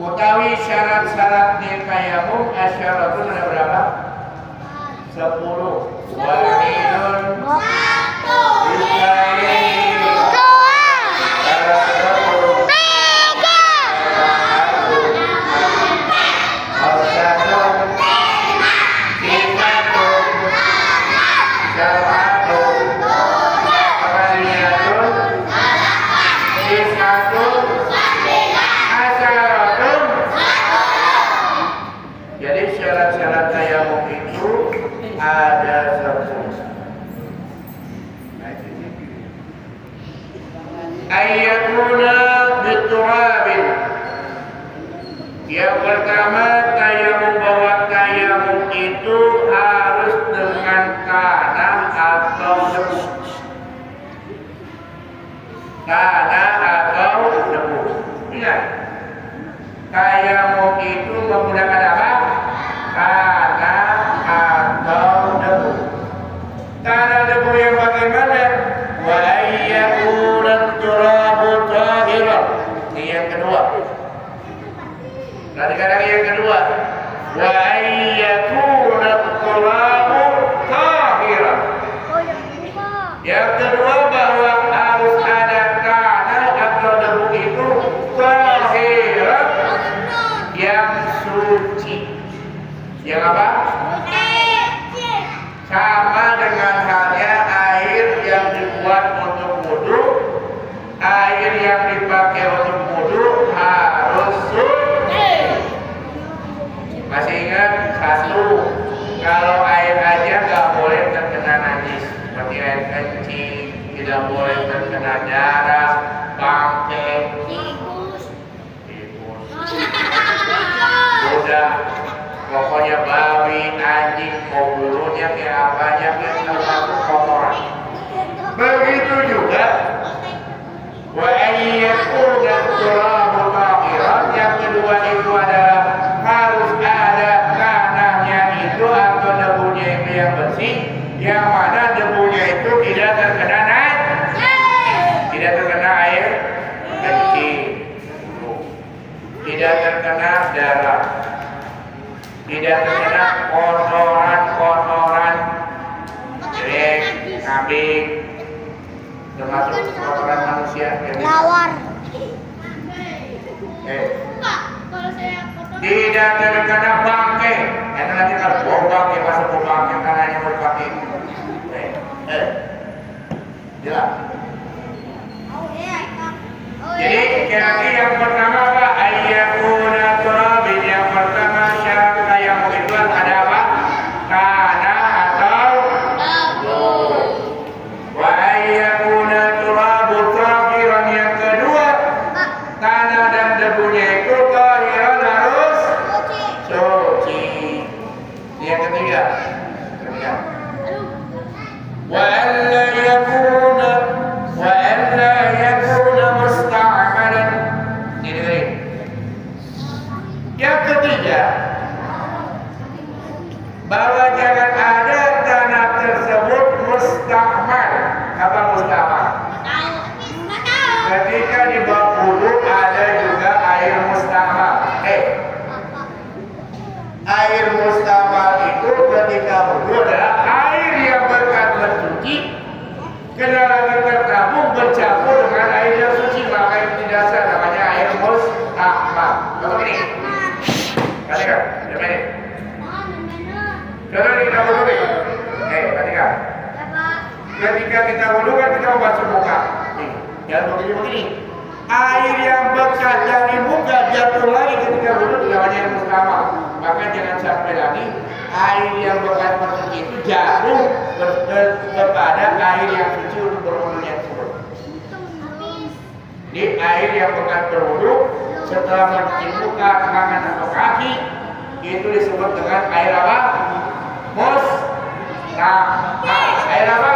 Utawi syarat-syarat tayamum asyaratun ada berapa? 10. Wahidun ayyakuna biturabin. Yang pertama, tayamum bahwa tayamum itu harus dengan tanah atau debu. Tanah atau debu. Ingat, tayamum itu menggunakan apa? Tanah atau debu. Tanah debu yang bagaimana? Wa ayyakuna turabu tahiran. Ini yang kedua. Kadang-kadang yang kedua. Wa ayyakuna turabu tahiran. Yang kedua bahwa harus ada tanah atau debu itu tahiran, yang suci. Yang apa? Sama dengan halnya air yang dibuat untuk wudu, air yang dipakai untuk wudu harus suci. Masih ingat satu, kalau air aja nggak boleh terkena najis, seperti air kencing, tidak boleh terkena darah, bangkai, tikus. Udah, pokoknya babi, anjing, mau bulunya kayak apa aja termasuk kotoran. Begitu juga wa ayyakuna turabu tahiran, yang kedua itu adalah harus ada tanahnya itu atau debunya itu yang bersih, yang mana debunya itu tidak terkena tidak terkena air kencing, tidak terkena darah, tidak terkena kotoran jelek, kambing, termasuk kotoran manusia yang lawar. Tidak terkena bangkai. Nanti kalau buang bangkai masuk ke bangkai tanahnya mau dipakai. Jelas. Jadi kaki yang pertama apa? Ayyakuna turabin. Yang pertama syarat tayamum itu ada apa? Tanah atau debu. Wa ayyakuna turabu tahiran. Yang kedua, tanah dan debunya itu tahiran harus suci. Yang ketiga, wa alla yakuna musta'malan. Ini. Yang ketiga, bahwa jangan ada tanah tersebut musta'mal. Apa musta'mal? Ketika di bab wudu ada juga air musta'mal. Air musta'mal itu ketika wudu adalah air yang berkat mencuci, kena lagi tertabung bercampur dengan air yang suci, maka itu tidak sah, namanya air musta'mal. Apa ini? Kalian, siapa ini? Kalau kita wudu nih, perhatikan. Ketika kita wudu kan kita membasuh muka. Jangan begini. Air yang bekas dari muka jatuh lagi ketika wudu namanya air musta'mal. Maka jangan sampai lagi air yang bekas mencuci itu jatuh kepada air yang suci untuk berwudunya tersebut. Jadi air yang bekas berwudu setelah mencuci muka, tangan atau kaki itu disebut dengan air apa? Musta'mal. Air apa?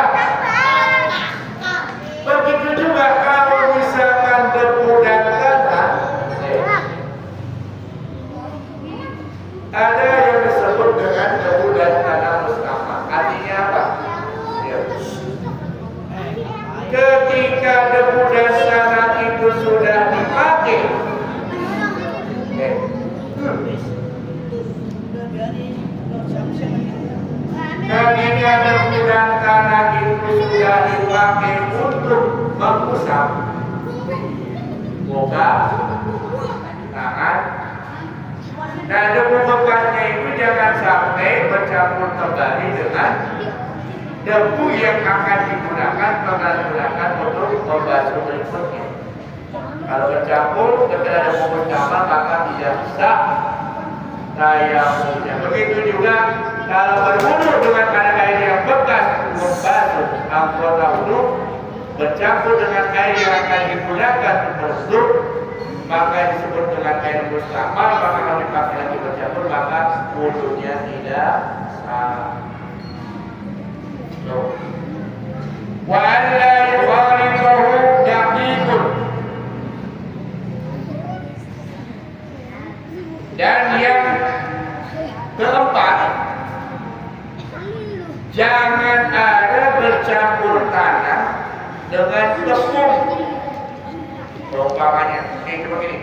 Begitu juga kalau misalkan debu dan tanah, ada yang disebut dengan debu dan tanah musta'mal. Artinya apa? Ketika debu dan tanah itu sudah dipakai, buka tangan. Nah, debu bekasnya itu jangan sampai bercampur kembali dengan debu yang akan digunakan untuk membasuh berikutnya. Kalau bercampur ketika debu bersama maka tidak sah tayamumnya. Begitu juga kalau berwudu dengan air yang bekas membasuh anggota wudu bercampur dengan air yang akan digunakan untuk berwudu, maka disebut dengan air mustamal. Maka kalau dipakai lagi bercampur maka wudunya tidak sah. Wa alla yukhalifahu daqiqun, dan yang keempat, jangan ada bercampur tanah dengan tepung. Umpamanya, ini coba gini.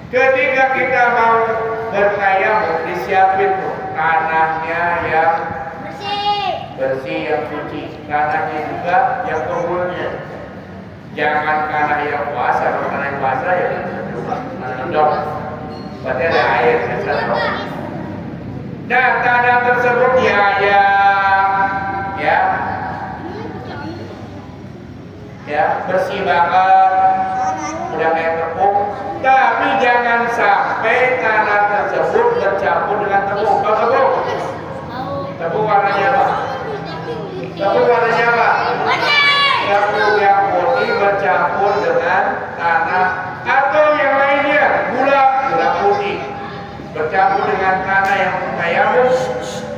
Ketika kita mau bertayamum, disiapin tuh tanahnya yang bersih, yang suci, tanahnya juga yang kebunnya. Jangan tanah yang basah, kalau tanah yang basah ya dong. Berarti ada air di sana. Nah, tanah tersebut ya bersih banget, udah kayak tepung. Tapi jangan sampai tanah tersebut bercampur dengan tepung. Tahu tepung? Tepung warnanya apa? Tepung warnanya apa? Tepung yang putih bercampur dengan tanah atau yang lainnya, gula putih bercampur dengan tanah yang tayamum,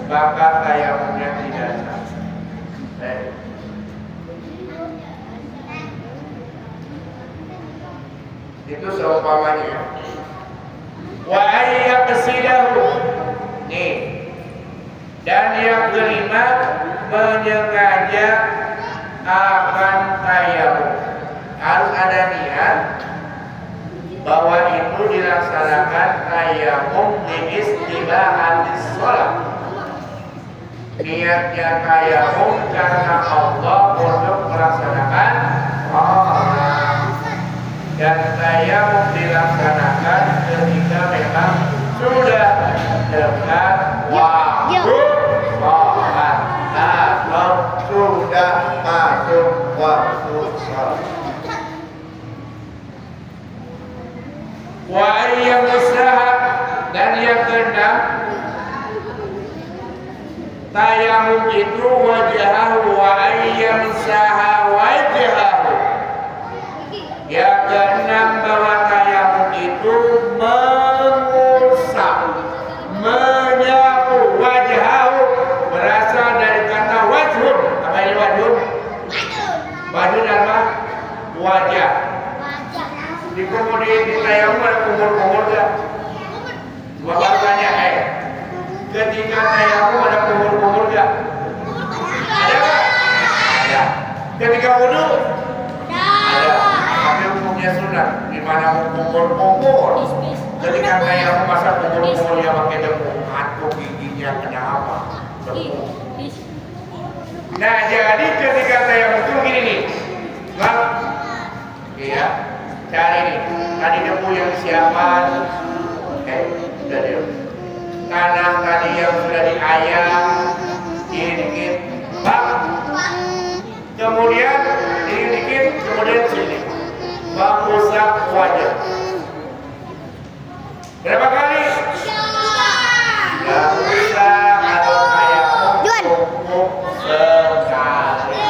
maka tayamumnya tidak sah. Itu seumpamanya. Wa ayyaqsilahu. Nih. Dan yang kelima, menyengaja akan tayamum. Harus ada niat bahwa itu dilaksanakan tayamum di istibahatis sholat. Niatnya tayamum karena Allah untuk melaksanakan sholat, dan tayamum dilaksanakan ketika memang sudah dekat waktu sholat atau sudah masuk waktu sholat. Wa ayyamsaha, dan yang keenam, tayamum itu wajahahu wa ayyamsaha wajahahu. Yang keenam, bahwa tayamum itu mengusap, menyapu. Wajahahu berasal dari kata wajhun. Apa ini wajhun? Wajhun apa? Wajah. Di kemudian di tayamum ada kumur-kumur gak? Coba baru tanya, ketika tayamum ada kumur-kumur gak? Ada gak? Ada. Ketika wudu? Ada. Tapi hukumnya sunat. Dimana kumur-kumur? Ketika tayamum masa kumur-kumur yang pakai debu, atau giginya kena apa? Debu. Nah, jadi ketika tayamum itu gini nih. Iya. Cari nih, tadi debu yang disiapkan, sudah deh. Tanah tadi yang sudah diayak, ini dikit, bang. Kemudian ini dikit, kemudian sini, bang usap wajah. Berapa kali? Gak usah kalau kayak cukup sekali.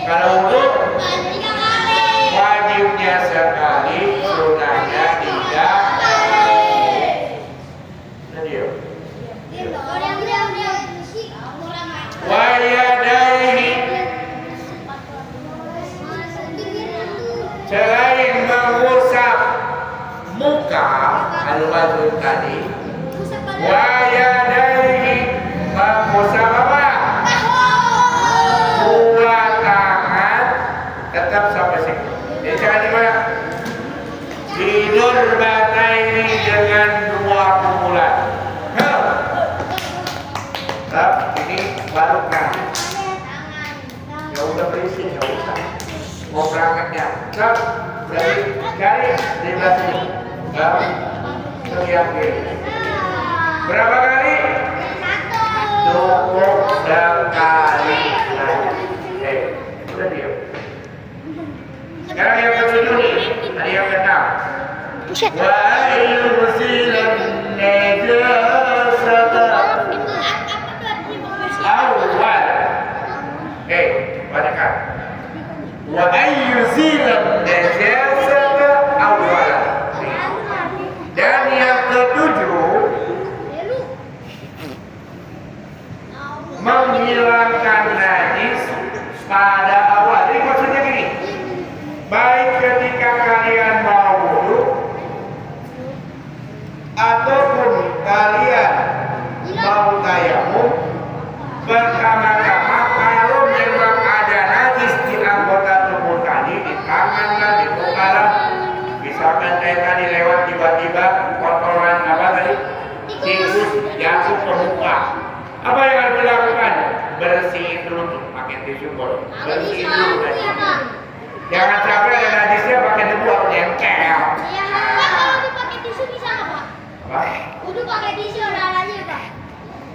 Kalau untuk wajibnya sekali, sunahnya 3 kali. Wa yadaihi, selain mengusap muka al-wajh tadi, wa yadaihi, mengusap apa? Dua tangan, tetap sampai sini. Jadi jangan dimana? Tidur batai ini dengan 2 pukulan. Ini baru kan. Ya udah berisi, ya usah. mau berangkatnya. Stop. Berarti kali 15 menit. Yakin. Berapa kali? Cukup sekali. Udah diam. Sekarang yang ketujuh nih, tadi yang keenam. Wa yursilan najasata awal. Bacakan. Wa yursilan najasata awal. Dan yang ketujuh, menghilangkan najis pada awal. Jadi maksudnya gini, baik ketika kalian mau wudu ataupun kalian mau tayamum, pertama-tama kalau memang ada najis di anggota tubuh tadi, di tangan lah, di muka lah, misalkan kayak tadi lewat tiba-tiba kotoran apa tadi, tikus jatuh ke muka, apa yang harus dilakukan? Bersihin dulu tuh, pakai tisu bolong, bersihin dulu tadi. Jangan sampai ada najisnya pakai debu atau nempel. Kalau dipakai tisu bisa nggak, Pak? Apa? Udah pakai tisu ada aja, Pak.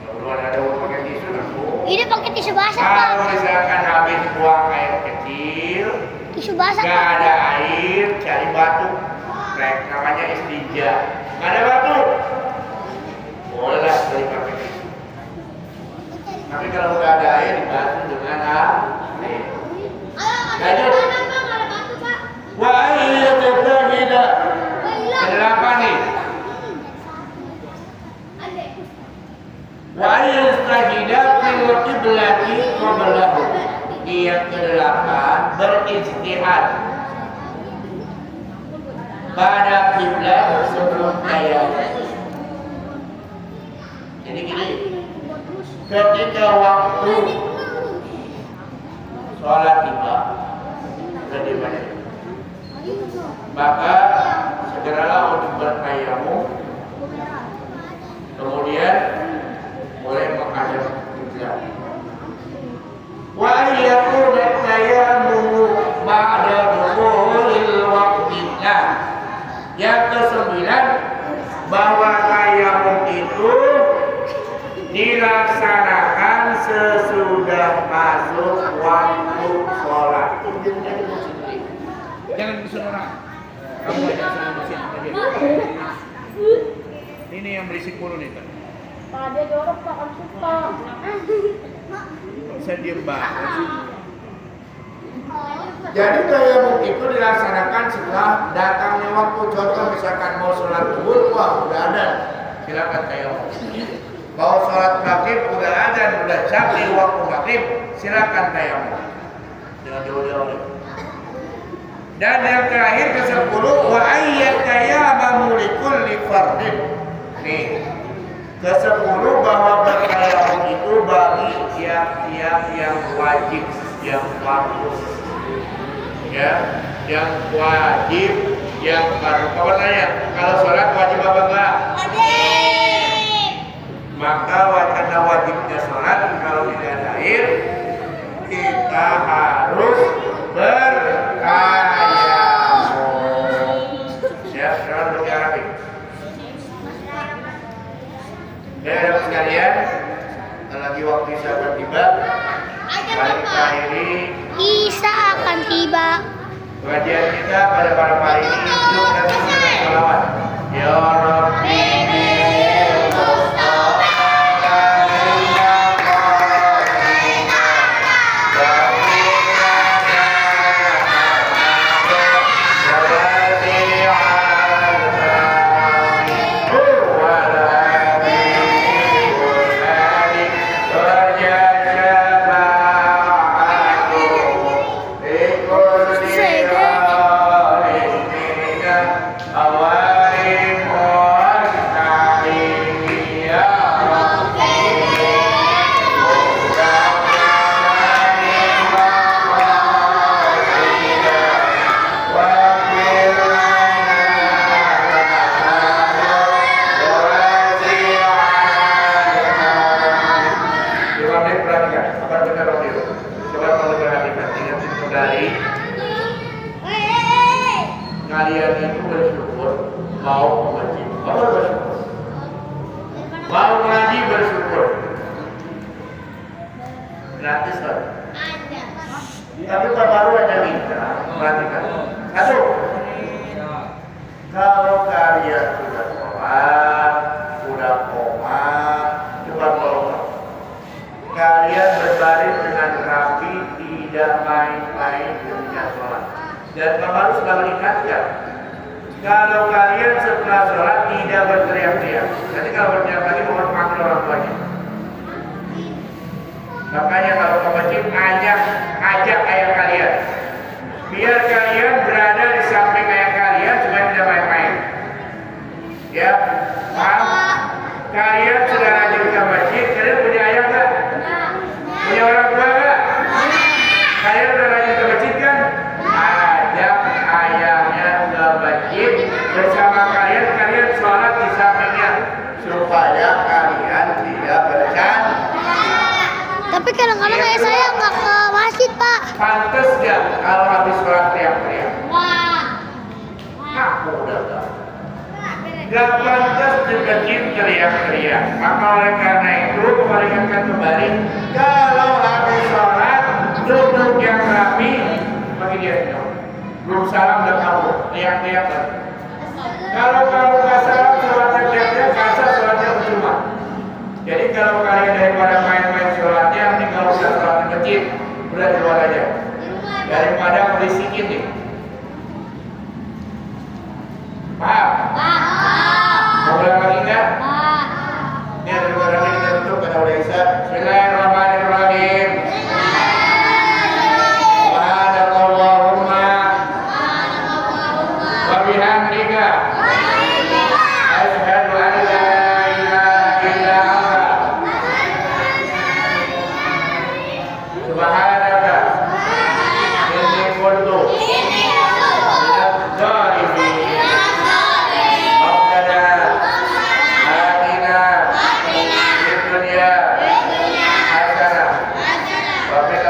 Kalau ada pakai tisu aku. Ini pakai tisu basah, Pak. Kalau misalkan habis buang air kecil, Tisu basah, nggak Pak. ada air, cari batu. Namanya istinja. Nggak ada batu, boleh beli pakai tisu. Tapi kalau nggak ada air, dibantu dengan air. Lanjut. Wa ayyatahida. Kenapa nih? Wa ayyatahida fil qiblati qablahu. Yang kedelapan, berijtihad pada kiblat sebelum tayamum. Jadi gini, ketika waktu sholat tiba, maka segeralah untuk bertayamum, kemudian mulai menghadap kiblat. Wa yakuna tayammum ba'da dukhulil waqtinya. Yang kesembilan, bahwa tayamum itu dilaksanakan sesudah masuk waktu sholat. Jangan bersin orang. Kamu aja sering bersin aja. Ini yang berisik mulu nih, Pak. Pak, dia dorong, Pak, kan suka. Saya diem banget sih. Jadi tayamum itu dilaksanakan setelah datangnya waktu. Contoh misalkan mau sholat zuhur, wah udah ada, silakan tayamum. Mau sholat maghrib udah ada, udah sampai waktu maghrib, silakan tayamum. Jangan jauh-jauh. Dan yang terakhir ke-10, wa ayyatayamamu likulli fardin. Nih, ke-10 bahwa bertayamum itu bagi tiap-tiap yang wajib, yang fardu. Ya, yang wajib, yang fardu. Kawan nanya, kalau sholat wajib apa enggak? Wajib. Maka karena wajibnya sholat, kalau tidak ada air, kita harus bertayamum. Ya, sekarang berbicara. Ya, ada sekalian, lagi waktu Isya akan tiba. Mari kita akhiri Isa akan tiba. pengajian kita pada malam hari ini. Yuk kita dengan sholawat. Ya Rabbi. Awal kalian itu bersyukur mau ke masjid, mau bersyukur, mau ngaji bersyukur, gratis kan? Tapi Pak baru aja minta, perhatikan. Satu, kalau kalian sudah sholat, sudah koma, coba tolong kalian berbaring dengan rapi, tidak main-main ketika sholat. Dan Pak baru sudah mengingatkan, kalau kalian setelah sholat tidak berteriak-teriak. Nanti kalau berteriak lagi mohon panggil orang tuanya. Makanya kalau ke masjid ajak ayah kalian, biar kalian berada di samping ayah kalian supaya tidak main-main. Ya, paham? Kalian sudah rajin ke masjid, kalian punya ayah nggak? Punya orang tua nggak? Kalian sudah rajin ke masjid kan? Ajak ayahnya ke masjid bersama kalian, kalian sholat di sampingnya supaya kalian tidak bercanda. Tapi kadang-kadang ayah saya nggak ke masjid, Pak. Pantes gak kalau habis sholat teriak-teriak? Aku udah tahu. Gak pantas dikecil teriak-teriak. Maka oleh karena itu kembalikan kembali, kalau habis sholat duduk yang rapi, bagi dia belum salam dan kamu teriak-teriak. Kalau kamu gak salam sholatnya teriak-teriak, kasar sholatnya percuma. Jadi kalau kalian daripada main-main sholatnya, ini kalau udah sholat di masjid, udah di luar aja. Daripada berisikin nih. Paham? Mau ulang lagi enggak? Ini ada daripada kita tutup kata udah Isa. Bismillahirrahmanirrahim. Subhanallahumma wa bihamdika. Asyhadu an la ilaha illa anta. Subhanaka. Inni kuntu minadh dhalimin. Rabbana atina fid dunya hasanah wa fil